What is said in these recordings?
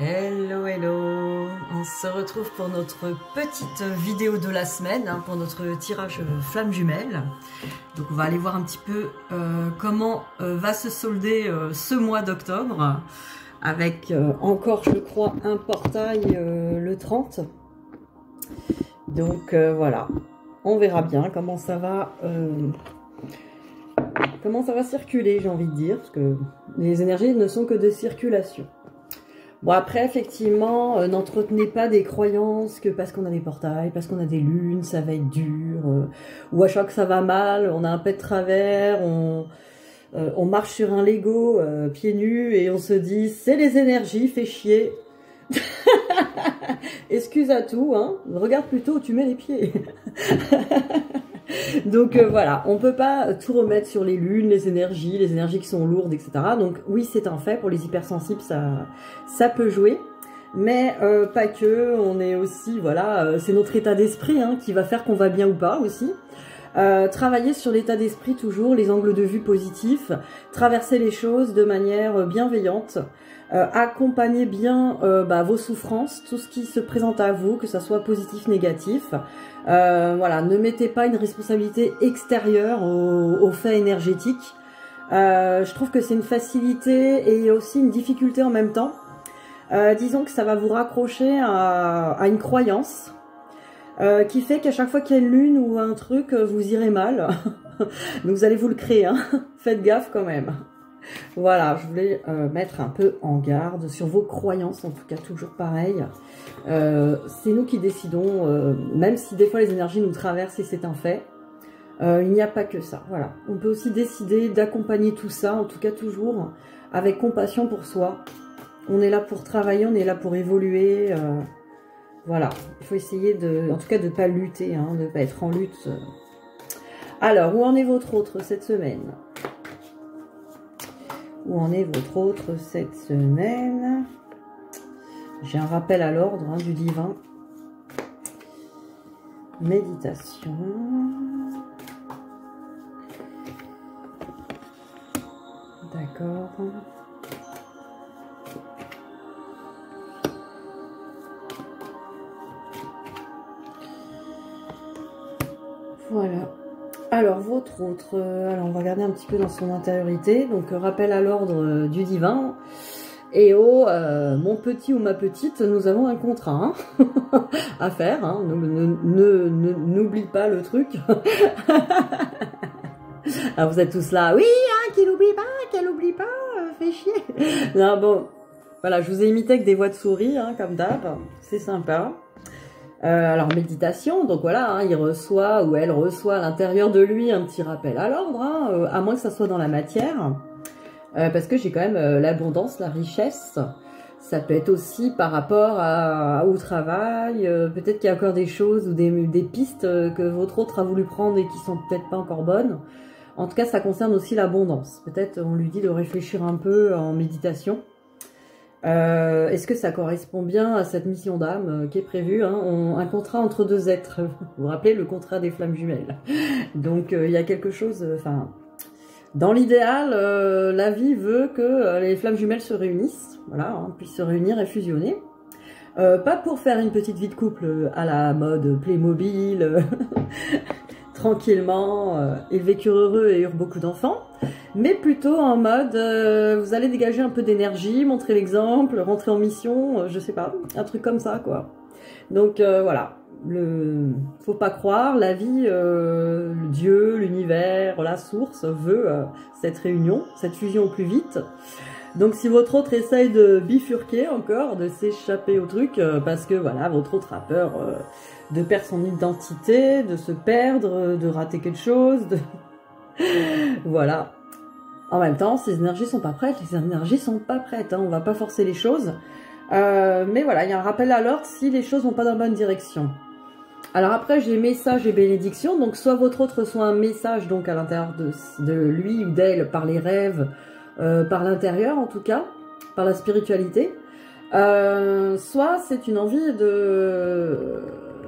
Hello, hello. On se retrouve pour notre petite vidéo de la semaine, hein, pour notre tirage flamme jumelle. Donc on va aller voir un petit peu comment va se solder ce mois d'octobre, avec encore, je crois, un portail le 30. Donc voilà, on verra bien comment ça va circuler, j'ai envie de dire, parce que les énergies ne sont que de circulation. Bon, après, effectivement, n'entretenez pas des croyances que parce qu'on a des portails, parce qu'on a des lunes, ça va être dur, ou à chaque fois que ça va mal, on a un pet de travers, on marche sur un Lego pieds nus et on se dit c'est les énergies, fais chier. Excuse à tout, hein. Regarde plutôt où tu mets les pieds. Donc voilà, on peut pas tout remettre sur les lunes, les énergies qui sont lourdes, etc. Donc oui, c'est un fait, pour les hypersensibles, ça peut jouer. Mais pas que, on est aussi, voilà, c'est notre état d'esprit hein, qui va faire qu'on va bien ou pas aussi. Travailler sur l'état d'esprit toujours, les angles de vue positifs, traverser les choses de manière bienveillante, accompagner bien vos souffrances, tout ce qui se présente à vous, que ça soit positif, négatif. Voilà, ne mettez pas une responsabilité extérieure aux faits énergétiques. Je trouve que c'est une facilité et aussi une difficulté en même temps. Disons que ça va vous raccrocher à une croyance qui fait qu'à chaque fois qu'il y a une lune ou un truc, vous irez mal. Donc vous allez vous le créer, hein. Faites gaffe quand même. Voilà, je voulais mettre un peu en garde sur vos croyances, en tout cas toujours pareil. C'est nous qui décidons, même si des fois les énergies nous traversent et c'est un fait. Il n'y a pas que ça, voilà. On peut aussi décider d'accompagner tout ça, en tout cas toujours, avec compassion pour soi. On est là pour travailler, on est là pour évoluer. Voilà, il faut essayer en tout cas de ne pas lutter, hein, de ne pas être en lutte. Alors, où en est votre autre cette semaine ? Où en est votre autre cette semaine? J'ai un rappel à l'ordre hein, du divin. Méditation. D'accord. Voilà. Alors, votre autre, alors on va regarder un petit peu dans son intériorité. Donc, rappel à l'ordre du divin. Et oh, mon petit ou ma petite, nous avons un contrat hein, à faire. Hein. N'oublie pas le truc. Alors, vous êtes tous là. Oui, hein, qu'il oublie pas, fait chier. Non, bon, voilà, je vous ai imité avec des voix de souris, hein, comme d'hab. C'est sympa. Alors méditation, donc voilà, hein, il reçoit ou elle reçoit à l'intérieur de lui un petit rappel à l'ordre, hein, à moins que ça soit dans la matière, parce que j'ai quand même l'abondance, la richesse. Ça peut être aussi par rapport au travail, peut-être qu'il y a encore des choses ou des pistes que votre autre a voulu prendre et qui sont peut-être pas encore bonnes. En tout cas, ça concerne aussi l'abondance. Peut-être on lui dit de réfléchir un peu en méditation. Est-ce que ça correspond bien à cette mission d'âme qui est prévue hein, un contrat entre deux êtres. Vous vous rappelez le contrat des flammes jumelles. Donc il y a quelque chose, enfin, dans l'idéal, la vie veut que les flammes jumelles se réunissent, voilà, hein, puissent se réunir et fusionner. Pas pour faire une petite vie de couple à la mode Playmobil, tranquillement, ils vécurent heureux et eurent beaucoup d'enfants, mais plutôt en mode, vous allez dégager un peu d'énergie, montrer l'exemple, rentrer en mission, je sais pas, un truc comme ça, quoi. Donc voilà, faut pas croire, la vie, Dieu, l'univers, la source veut cette réunion, cette fusion au plus vite. Donc si votre autre essaye de bifurquer encore, de s'échapper au truc, parce que voilà, votre autre a peur de perdre son identité, de se perdre, de rater quelque chose, voilà. En même temps, ces énergies sont pas prêtes, les énergies sont pas prêtes, hein, on va pas forcer les choses. Mais voilà, il y a un rappel à l'ordre si les choses vont pas dans la bonne direction. Alors après, j'ai message et bénédiction, donc soit votre autre reçoit un message donc à l'intérieur de lui ou d'elle par les rêves, par l'intérieur en tout cas, par la spiritualité, soit c'est une envie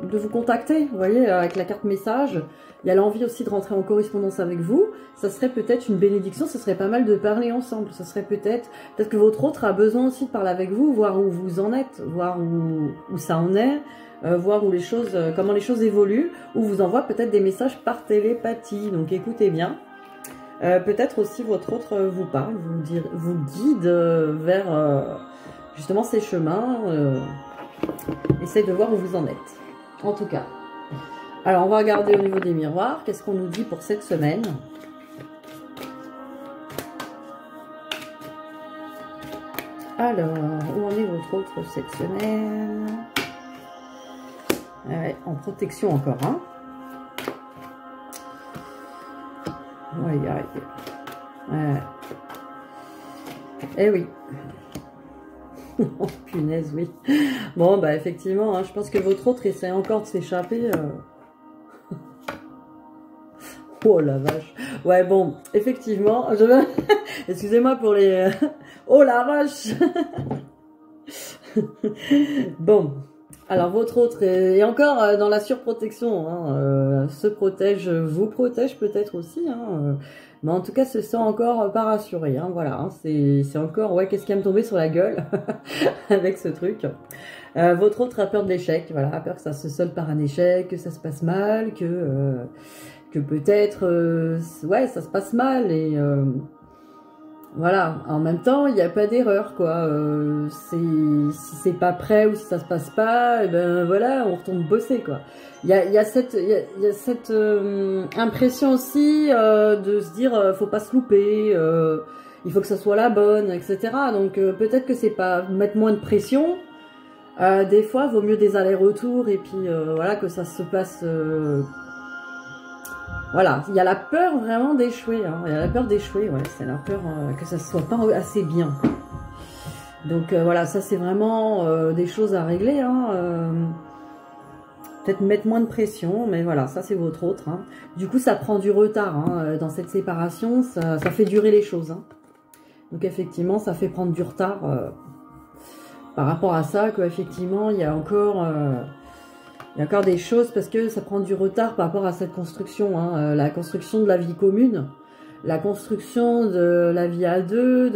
de vous contacter, vous voyez, avec la carte message. Il y a l'envie aussi de rentrer en correspondance avec vous. Ça serait peut-être une bénédiction, ça serait pas mal de parler ensemble. Ça serait peut-être que votre autre a besoin aussi de parler avec vous, voir où vous en êtes, voir où ça en est, voir où les choses, comment les choses évoluent, ou vous envoie peut-être des messages par télépathie. Donc écoutez bien. Peut-être aussi votre autre vous parle, vous guide vers justement ces chemins. Essayez de voir où vous en êtes. En tout cas. Alors on va regarder au niveau des miroirs. Qu'est-ce qu'on nous dit pour cette semaine? Alors, où en est votre autre cette semaine? Ouais, en protection encore, hein. On va y arriver. Eh oui. Oh, punaise, oui. Bon, bah effectivement, hein, je pense que votre autre essaie encore de s'échapper. Oh la vache. Ouais, bon, effectivement, excusez-moi pour les... Oh la vache. Bon. Alors, votre autre est encore dans la surprotection, hein, se protège, vous protège peut-être aussi, hein, mais en tout cas, se sent encore pas rassuré, hein, voilà, hein, c'est encore, ouais, qu'est-ce qui va me tomber sur la gueule avec ce truc. Votre autre a peur de l'échec, voilà, a peur que ça se solde par un échec, que ça se passe mal, que peut-être, ouais, ça se passe mal, et... voilà, en même temps, il n'y a pas d'erreur, quoi. Si c'est pas prêt ou si ça se passe pas, et ben voilà, on retourne bosser, quoi. Il y a cette impression aussi de se dire, faut pas se louper, il faut que ça soit la bonne, etc. Donc peut-être que c'est pas mettre moins de pression. Des fois, vaut mieux des allers-retours et puis voilà, que ça se passe. Voilà, il y a la peur vraiment d'échouer, hein. Il y a la peur d'échouer, ouais, c'est la peur que ça ne soit pas assez bien. Donc voilà, ça c'est vraiment des choses à régler, hein. Peut-être mettre moins de pression, mais voilà, ça c'est votre autre, hein. Du coup, ça prend du retard, hein, dans cette séparation, ça fait durer les choses, hein. Donc effectivement, ça fait prendre du retard par rapport à ça, qu'effectivement, il y a encore... il y a encore des choses parce que ça prend du retard par rapport à cette construction, hein, la construction de la vie commune, la construction de la vie à deux,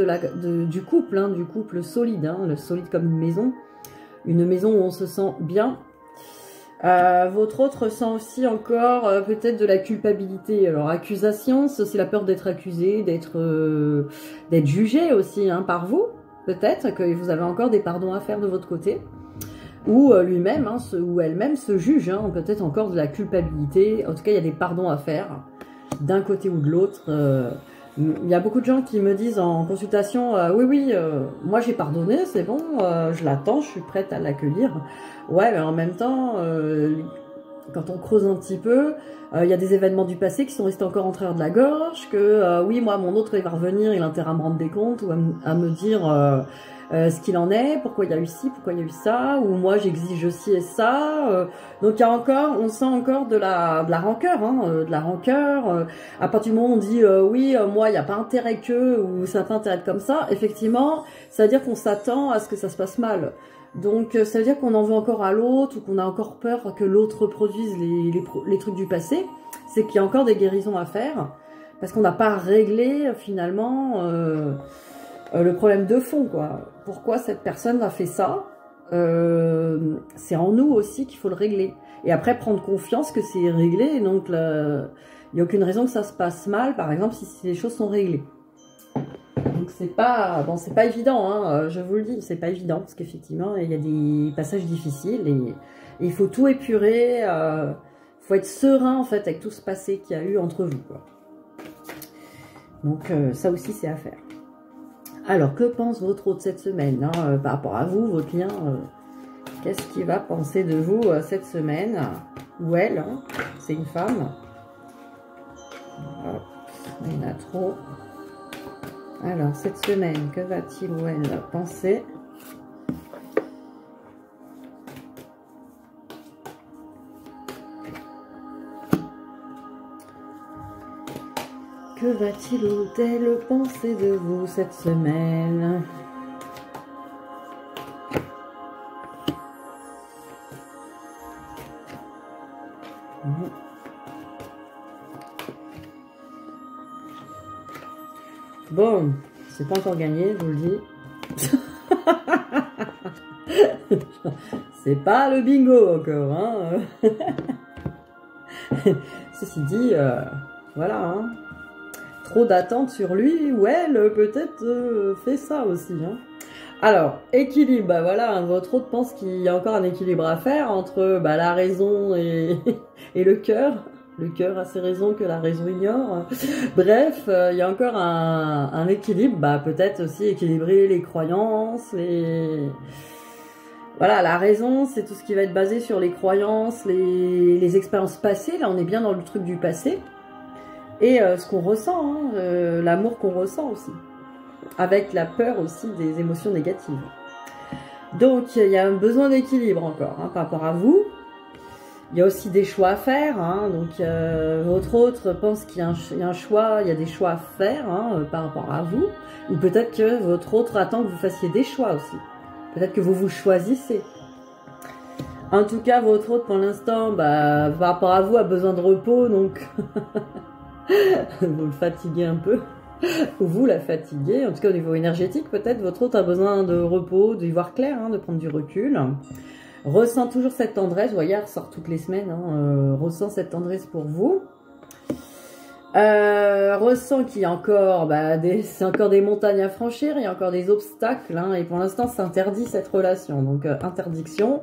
du couple, hein, du couple solide, hein, le solide comme une maison où on se sent bien. Votre autre ressent aussi encore peut-être de la culpabilité. Alors accusation, c'est la peur d'être accusé, d'être jugé aussi, hein, par vous, peut-être que vous avez encore des pardons à faire de votre côté. Ou lui-même, hein, ou elle-même se juge, hein, peut-être encore de la culpabilité. En tout cas, il y a des pardons à faire, d'un côté ou de l'autre. Il y a beaucoup de gens qui me disent en consultation, oui, moi j'ai pardonné, c'est bon, je l'attends, je suis prête à l'accueillir. Ouais, mais en même temps, quand on creuse un petit peu, il y a des événements du passé qui sont restés encore en travers de la gorge, que oui, moi, mon autre, il va revenir, il a intérêt à me rendre des comptes, ou à me dire... ce qu'il en est, pourquoi il y a eu ci, pourquoi il y a eu ça, ou moi j'exige ci et ça. Donc il y a encore, on sent encore de la rancœur, hein, de la rancœur. À partir du moment où on dit oui, moi il n'y a pas intérêt que, ou ça pas intérêt comme ça, effectivement, ça veut dire qu'on s'attend à ce que ça se passe mal. Donc ça veut dire qu'on en veut encore à l'autre, ou qu'on a encore peur que l'autre reproduise les trucs du passé. C'est qu'il y a encore des guérisons à faire, parce qu'on n'a pas réglé finalement... le problème de fond, quoi. Pourquoi cette personne a fait ça? C'est en nous aussi qu'il faut le régler. Et après, prendre confiance que c'est réglé. Et donc, il n'y a aucune raison que ça se passe mal, par exemple, si les choses sont réglées. Donc, c'est pas évident, hein, je vous le dis, c'est pas évident. Parce qu'effectivement, il y a des passages difficiles et il faut tout épurer. Il faut être serein, en fait, avec tout ce passé qu'il y a eu entre vous, quoi. Donc, ça aussi, c'est à faire. Alors, que pense votre autre cette semaine, hein, par rapport à vous, votre lien, qu'est-ce qu'il va penser de vous cette semaine? Ou elle, hein, c'est une femme. Hop, il y en a trop. Alors, cette semaine, que va-t-il ou elle penser? Que va-t-il ou elle penser de vous cette semaine? Bon, c'est pas encore gagné, je vous le dis. C'est pas le bingo encore, hein. Ceci dit, voilà, hein. Trop d'attentes sur lui, ou elle, peut-être fait ça aussi, hein. Alors, équilibre, bah voilà, hein, votre autre pense qu'il y a encore un équilibre à faire entre bah, la raison et, et le cœur. Le cœur a ses raisons que la raison ignore. Bref, il y a encore un équilibre, bah peut-être aussi équilibrer les croyances, les... Voilà, la raison, c'est tout ce qui va être basé sur les croyances, les expériences passées. Là, on est bien dans le truc du passé. Et ce qu'on ressent, hein, l'amour qu'on ressent aussi. Avec la peur aussi des émotions négatives. Donc, il y a un besoin d'équilibre encore, hein, par rapport à vous. Il y a aussi des choix à faire. Hein, donc, votre autre pense qu'il y a un choix, il y a des choix à faire hein, par rapport à vous. Ou peut-être que votre autre attend que vous fassiez des choix aussi. Peut-être que vous vous choisissez. En tout cas, votre autre, pour l'instant, bah, par rapport à vous, a besoin de repos. Donc, vous le fatiguez un peu. Ou vous la fatiguez. En tout cas, au niveau énergétique, peut-être, votre autre a besoin de repos, d'y voir clair, hein, de prendre du recul. Ressent toujours cette tendresse. Vous voyez, elle ressort toutes les semaines. Hein, ressent cette tendresse pour vous. Ressent qu'il y a encore, bah, c'est encore des montagnes à franchir, il y a encore des obstacles, hein, et pour l'instant, c'est interdit cette relation. Donc, interdiction.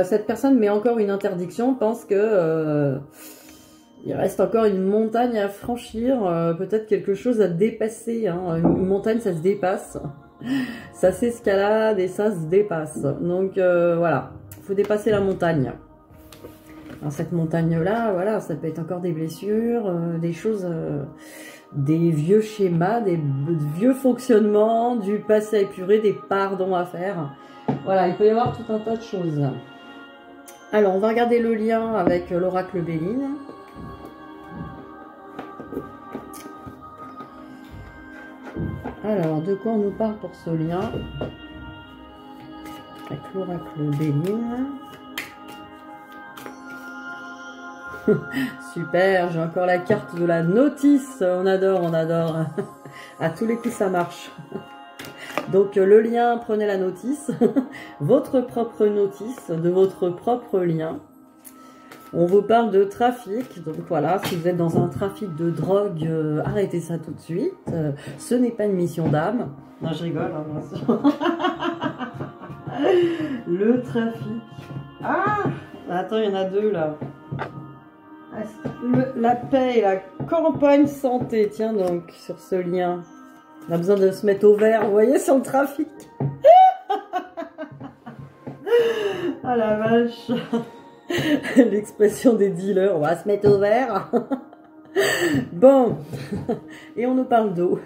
Cette personne met encore une interdiction, pense que il reste encore une montagne à franchir, peut-être quelque chose à dépasser. Hein. Une montagne, ça se dépasse. Ça s'escalade et ça se dépasse. Donc, voilà, il faut dépasser la montagne. Dans cette montagne-là, voilà, ça peut être encore des blessures, des choses, des vieux schémas, des vieux fonctionnements, du passé à épurer, des pardons à faire. Voilà, il peut y avoir tout un tas de choses. Alors, on va regarder le lien avec l'oracle Béline. Alors, de quoi on nous parle pour ce lien avec l'oracle Béline? Super, j'ai encore la carte de la notice. On adore, on adore. À tous les coups, ça marche. Donc, le lien, prenez la notice. Votre propre notice de votre propre lien. On vous parle de trafic. Donc, voilà, si vous êtes dans un trafic de drogue, arrêtez ça tout de suite. Ce n'est pas une mission d'âme. Non, je rigole, hein, bien sûr. Le trafic. Ah! Attends, il y en a deux, là. La paix et la campagne santé, tiens donc, sur ce lien. On a besoin de se mettre au vert, vous voyez, sur le trafic. Ah la vache. L'expression des dealers, on va se mettre au vert. Bon, et on nous parle d'eau.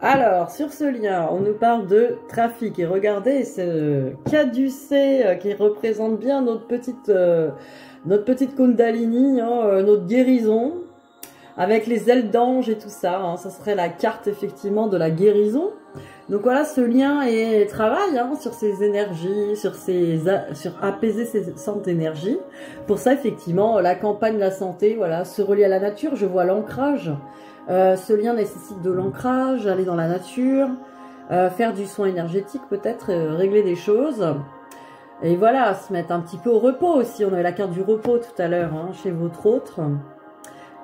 Alors, sur ce lien, on nous parle de trafic. Et regardez, ce caducée qui représente bien notre petite Kundalini, hein, notre guérison, avec les ailes d'ange et tout ça. Hein, ça serait la carte, effectivement, de la guérison. Donc voilà, ce lien et travaille hein, sur ces énergies, sur apaiser ces centres d'énergie. Pour ça, effectivement, la campagne, la santé, voilà, se relier à la nature. Je vois l'ancrage. Ce lien nécessite de l'ancrage, aller dans la nature, faire du soin énergétique peut-être, régler des choses. Et voilà, se mettre un petit peu au repos aussi. On avait la carte du repos tout à l'heure hein, chez votre autre.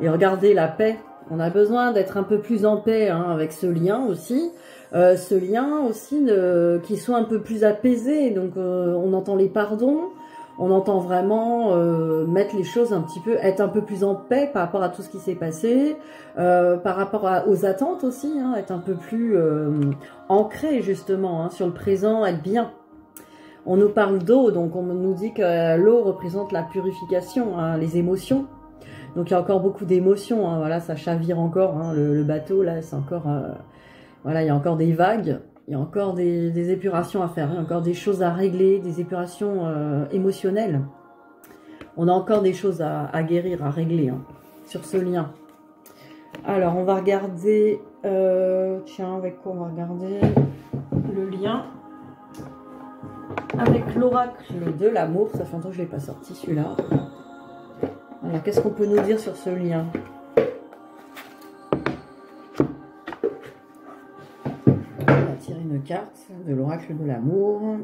Et regardez la paix. On a besoin d'être un peu plus en paix hein, avec ce lien aussi. Ce lien aussi qui soit un peu plus apaisé. Donc on entend les pardons. On entend vraiment mettre les choses un petit peu, être un peu plus en paix par rapport à tout ce qui s'est passé, par rapport aux attentes aussi, hein, être un peu plus ancré justement hein, sur le présent, être bien. On nous parle d'eau, donc on nous dit que l'eau représente la purification, hein, les émotions. Donc il y a encore beaucoup d'émotions, hein, voilà, ça chavire encore, hein, le bateau là, c'est encore, voilà, il y a encore des vagues. Il y a encore des épurations à faire, il y a encore des choses à régler, des épurations émotionnelles. On a encore des choses à guérir, à régler hein, sur ce lien. Alors, on va regarder... tiens, avec quoi on va regarder le lien avec l'oracle de l'amour. Ça fait longtemps que je ne l'ai pas sorti, celui-là. Alors, qu'est-ce qu'on peut nous dire sur ce lien ? carte de l'oracle de l'amour.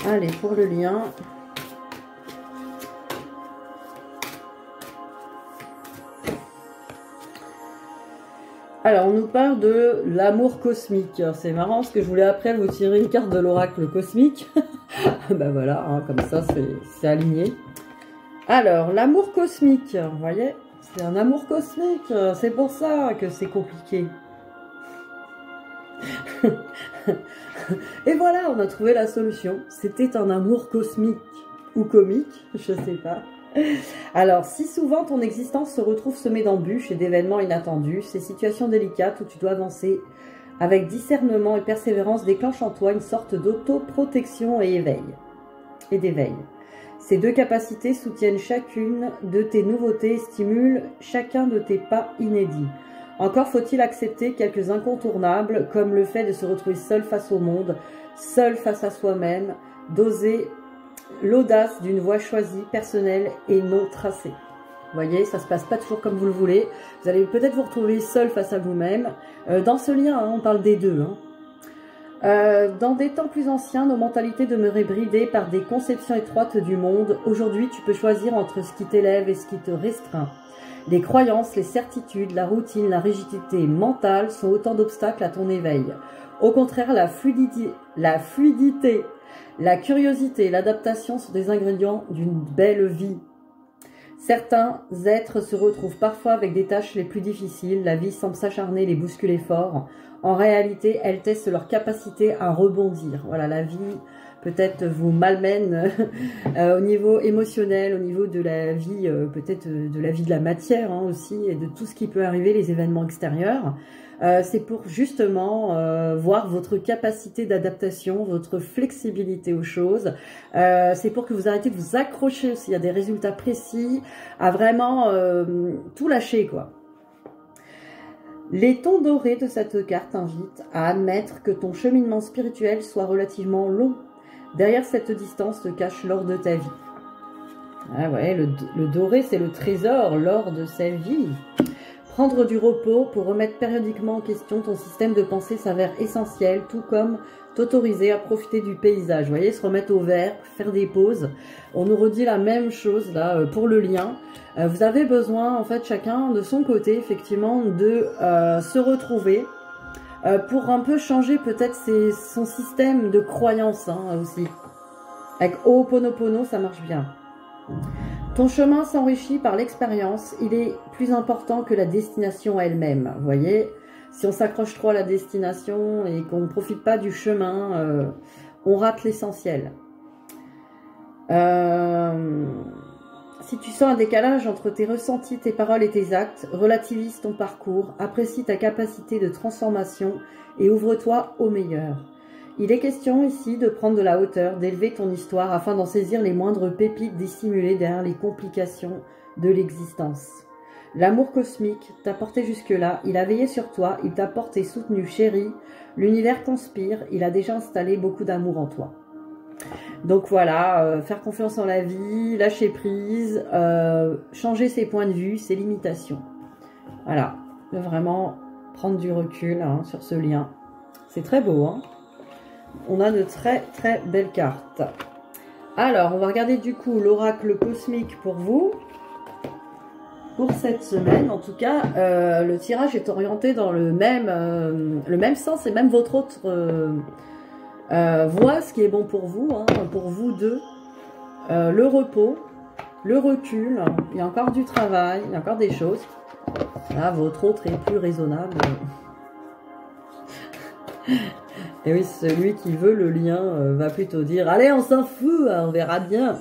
Allez, pour le lien. Alors, on nous parle de l'amour cosmique. C'est marrant parce que je voulais après vous tirer une carte de l'oracle cosmique. Ben voilà, hein, comme ça, c'est aligné. Alors, l'amour cosmique, vous voyez, c'est un amour cosmique. C'est pour ça que c'est compliqué. Et voilà, on a trouvé la solution. C'était un amour cosmique ou comique, je sais pas. Alors, si souvent ton existence se retrouve semée d'embûches et d'événements inattendus, ces situations délicates où tu dois avancer avec discernement et persévérance déclenchent en toi une sorte d'autoprotection et d'éveil. Ces deux capacités soutiennent chacune de tes nouveautés et stimulent chacun de tes pas inédits. Encore faut-il accepter quelques incontournables, comme le fait de se retrouver seul face au monde, seul face à soi-même, d'oser l'audace d'une voie choisie, personnelle et non tracée. Vous voyez, ça se passe pas toujours comme vous le voulez. Vous allez peut-être vous retrouver seul face à vous-même. Dans ce lien, hein, on parle des deux. Dans des temps plus anciens, nos mentalités demeuraient bridées par des conceptions étroites du monde. Aujourd'hui, tu peux choisir entre ce qui t'élève et ce qui te restreint. Les croyances, les certitudes, la routine, la rigidité mentale sont autant d'obstacles à ton éveil. Au contraire, la fluidité, la curiosité et l'adaptation sont des ingrédients d'une belle vie. Certains êtres se retrouvent parfois avec des tâches les plus difficiles. La vie semble s'acharner, les bousculer fort. En réalité, elles testent leur capacité à rebondir. Voilà, la vie peut-être vous malmène au niveau émotionnel, au niveau de la vie, peut-être de la vie de la matière hein, aussi, et de tout ce qui peut arriver, les événements extérieurs. C'est pour justement voir votre capacité d'adaptation, votre flexibilité aux choses. C'est pour que vous arrêtez de vous accrocher aussi à des résultats précis, à vraiment tout lâcher, quoi. Les tons dorés de cette carte t'invitent à admettre que ton cheminement spirituel soit relativement long. Derrière cette distance se cache l'or de ta vie. Ah ouais, le doré, c'est le trésor, l'or de sa vie. Prendre du repos pour remettre périodiquement en question ton système de pensée s'avère essentiel, tout comme t'autoriser à profiter du paysage. Vous voyez, se remettre au vert, faire des pauses. On nous redit la même chose là pour le lien. Vous avez besoin, en fait, chacun de son côté, effectivement, de se retrouver pour un peu changer peut-être son système de croyance hein, aussi. Avec Ho'oponopono, ça marche bien. Ton chemin s'enrichit par l'expérience. Il est plus important que la destination elle-même. Vous voyez, si on s'accroche trop à la destination et qu'on ne profite pas du chemin, on rate l'essentiel. Si tu sens un décalage entre tes ressentis, tes paroles et tes actes, relativise ton parcours, apprécie ta capacité de transformation et ouvre-toi au meilleur. Il est question ici de prendre de la hauteur, d'élever ton histoire afin d'en saisir les moindres pépites dissimulées derrière les complications de l'existence. L'amour cosmique t'a porté jusque-là, il a veillé sur toi, il t'a porté soutenu, chéri. L'univers conspire, il a déjà installé beaucoup d'amour en toi. Donc voilà, faire confiance en la vie, lâcher prise, changer ses points de vue, ses limitations. Voilà, vraiment prendre du recul hein, sur ce lien. C'est très beau, hein. On a de très très belles cartes. Alors, on va regarder du coup l'oracle cosmique pour vous. Pour cette semaine, en tout cas, le tirage est orienté dans le même sens et même votre autre voie, ce qui est bon pour vous deux. Le repos, le recul, il y a encore du travail, il y a encore des choses. Là, votre autre est plus raisonnable. Et oui, celui qui veut le lien va plutôt dire « Allez, on s'en fout, hein, on verra bien. »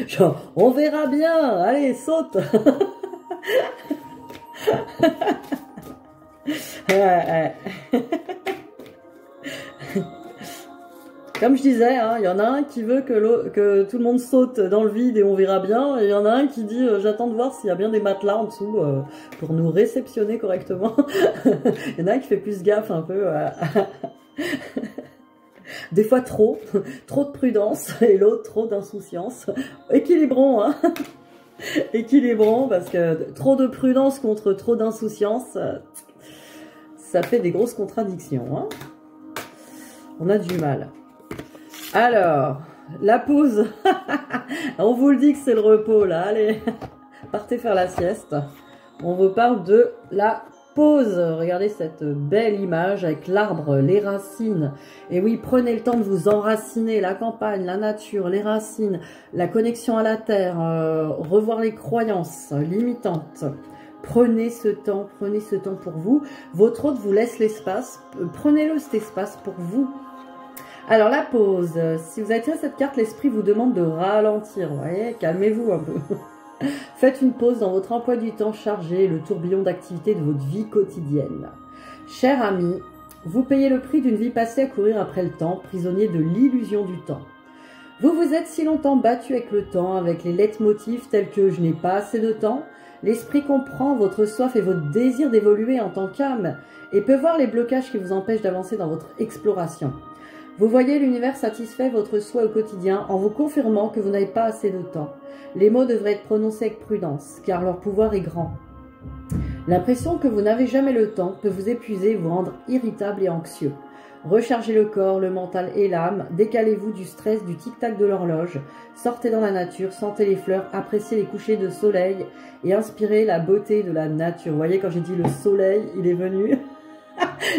Genre, on verra bien, allez, saute. Comme je disais, hein, il y en a un qui veut que tout le monde saute dans le vide et on verra bien. Et il y en a un qui dit j'attends de voir s'il y a bien des matelas en dessous pour nous réceptionner correctement. Il y en a un qui fait plus gaffe un peu. Des fois trop, trop de prudence et l'autre trop d'insouciance. Équilibrons, hein. Équilibrons, parce que trop de prudence contre trop d'insouciance, ça fait des grosses contradictions, hein. On a du mal. Alors, la pause. On vous le dit que c'est le repos, là. Allez, partez faire la sieste. On vous parle de la pause. Regardez cette belle image avec l'arbre, les racines. Et oui, prenez le temps de vous enraciner. La campagne, la nature, les racines, la connexion à la terre, revoir les croyances limitantes. Prenez ce temps pour vous. Votre hôte vous laisse l'espace. Prenez-le, cet espace, pour vous. Alors, la pause. Si vous avez tiré cette carte, l'esprit vous demande de ralentir. Vous voyez, calmez-vous un peu. Faites une pause dans votre emploi du temps chargé, le tourbillon d'activité de votre vie quotidienne. Cher ami, vous payez le prix d'une vie passée à courir après le temps, prisonnier de l'illusion du temps. Vous vous êtes si longtemps battu avec le temps, avec les leitmotifs tels que « je n'ai pas assez de temps ». L'esprit comprend votre soif et votre désir d'évoluer en tant qu'âme et peut voir les blocages qui vous empêchent d'avancer dans votre exploration. Vous voyez l'univers satisfait votre souhait au quotidien en vous confirmant que vous n'avez pas assez de temps. Les mots devraient être prononcés avec prudence, car leur pouvoir est grand. L'impression que vous n'avez jamais le temps peut vous épuiser et vous rendre irritable et anxieux. Rechargez le corps, le mental et l'âme, décalez-vous du stress, du tic-tac de l'horloge, sortez dans la nature, sentez les fleurs, appréciez les couchers de soleil et inspirez la beauté de la nature. Vous voyez, quand j'ai dit le soleil, il est venu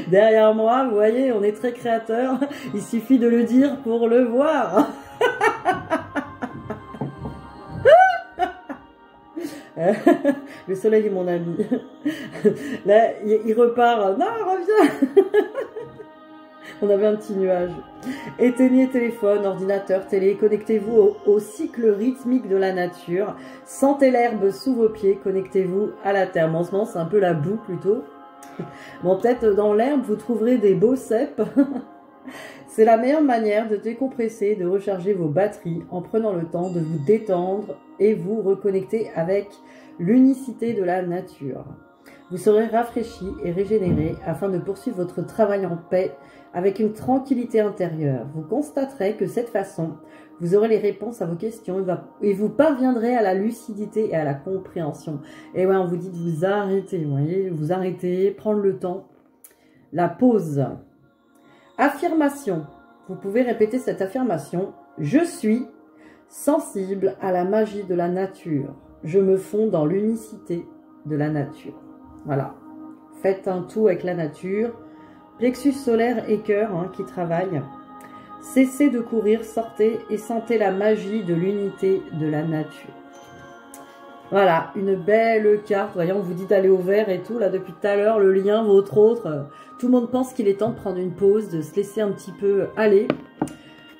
derrière moi, vous voyez, on est très créateur, il suffit de le dire pour le voir. Le soleil est mon ami. Là, il repart. Non, reviens. On avait un petit nuage. Éteignez téléphone, ordinateur, télé. Connectez-vous au cycle rythmique de la nature. Sentez l'herbe sous vos pieds. Connectez-vous à la terre. En ce moment, c'est un peu la boue plutôt. Bon, peut-être dans l'herbe, vous trouverez des beaux cèpes. C'est la meilleure manière de décompresser, de recharger vos batteries en prenant le temps de vous détendre et vous reconnecter avec l'unicité de la nature. Vous serez rafraîchi et régénéré afin de poursuivre votre travail en paix avec une tranquillité intérieure. Vous constaterez que de cette façon, vous aurez les réponses à vos questions et vous parviendrez à la lucidité et à la compréhension. Et ouais, on vous dit de vous arrêter, vous voyez, vous arrêter, prendre le temps. La pause. Affirmation. Vous pouvez répéter cette affirmation. Je suis sensible à la magie de la nature. Je me fonds dans l'unicité de la nature. Voilà. Faites un tout avec la nature. Plexus solaire et cœur qui travaillent. Cessez de courir, sortez et sentez la magie de l'unité de la nature. Voilà, une belle carte. Voyez, on vous dit d'aller au vert et tout. Là, depuis tout à l'heure, le lien, votre autre. Tout le monde pense qu'il est temps de prendre une pause, de se laisser un petit peu aller.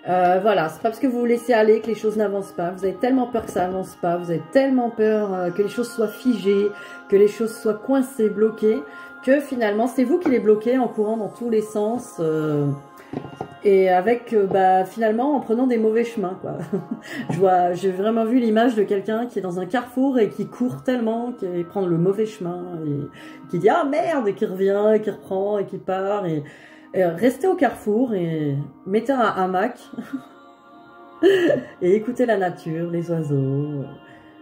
Voilà, c'est pas parce que vous vous laissez aller que les choses n'avancent pas. Vous avez tellement peur que ça avance pas. Vous avez tellement peur que les choses soient figées, que les choses soient coincées, bloquées, que finalement, c'est vous qui les bloquez en courant dans tous les sens. Et avec, finalement, en prenant des mauvais chemins, quoi. J'ai vraiment vu l'image de quelqu'un qui est dans un carrefour et qui court tellement, qui prend le mauvais chemin, et qui dit « Ah merde !» et qui revient, et qui reprend, et qui part. Et restez au carrefour et mettez un hamac et écoutez la nature, les oiseaux.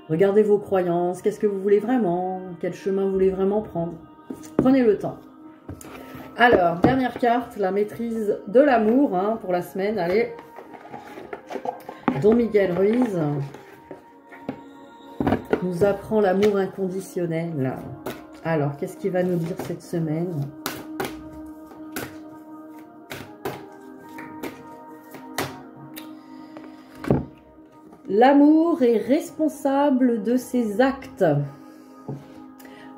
Regardez vos croyances, qu'est-ce que vous voulez vraiment, quel chemin vous voulez vraiment prendre. Prenez le temps. Alors, dernière carte, la maîtrise de l'amour pour la semaine. Allez, Don Miguel Ruiz nous apprend l'amour inconditionnel. Alors, qu'est-ce qu'il va nous dire cette semaine? L'amour est responsable de ses actes.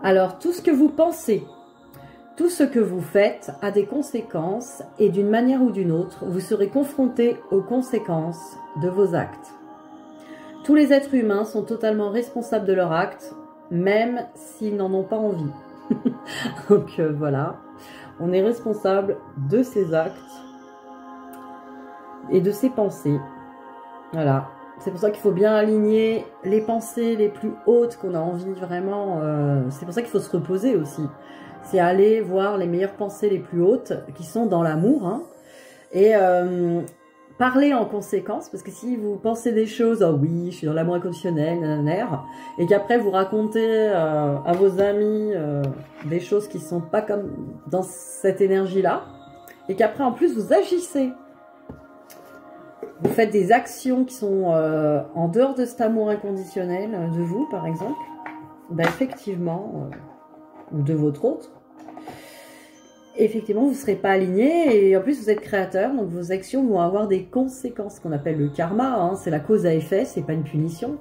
Alors, tout ce que vous pensez, tout ce que vous faites a des conséquences et d'une manière ou d'une autre, vous serez confronté aux conséquences de vos actes. Tous les êtres humains sont totalement responsables de leurs actes, même s'ils n'en ont pas envie. Donc voilà, on est responsable de ses actes et de ses pensées. Voilà, c'est pour ça qu'il faut bien aligner les pensées les plus hautes qu'on a envie vraiment. C'est pour ça qu'il faut se reposer aussi. C'est aller voir les meilleures pensées les plus hautes qui sont dans l'amour. Et parlez en conséquence, parce que si vous pensez des choses, oh oui, je suis dans l'amour inconditionnel, nanana, et qu'après vous racontez à vos amis des choses qui sont pas comme dans cette énergie-là, et qu'après en plus vous agissez, vous faites des actions qui sont en dehors de cet amour inconditionnel de vous, par exemple, ben effectivement, ou de votre autre, effectivement, vous ne serez pas aligné et en plus, vous êtes créateur, donc vos actions vont avoir des conséquences, qu'on appelle le karma, hein, c'est la cause à effet, c'est pas une punition.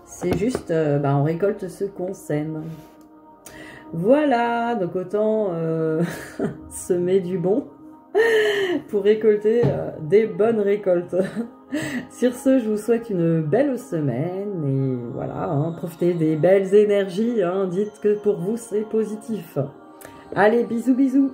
C'est juste, on récolte ce qu'on sème. Voilà, donc autant semer du bon pour récolter des bonnes récoltes. Sur ce, je vous souhaite une belle semaine et voilà, hein, profitez des belles énergies, hein, dites que pour vous c'est positif. Allez, bisous bisous.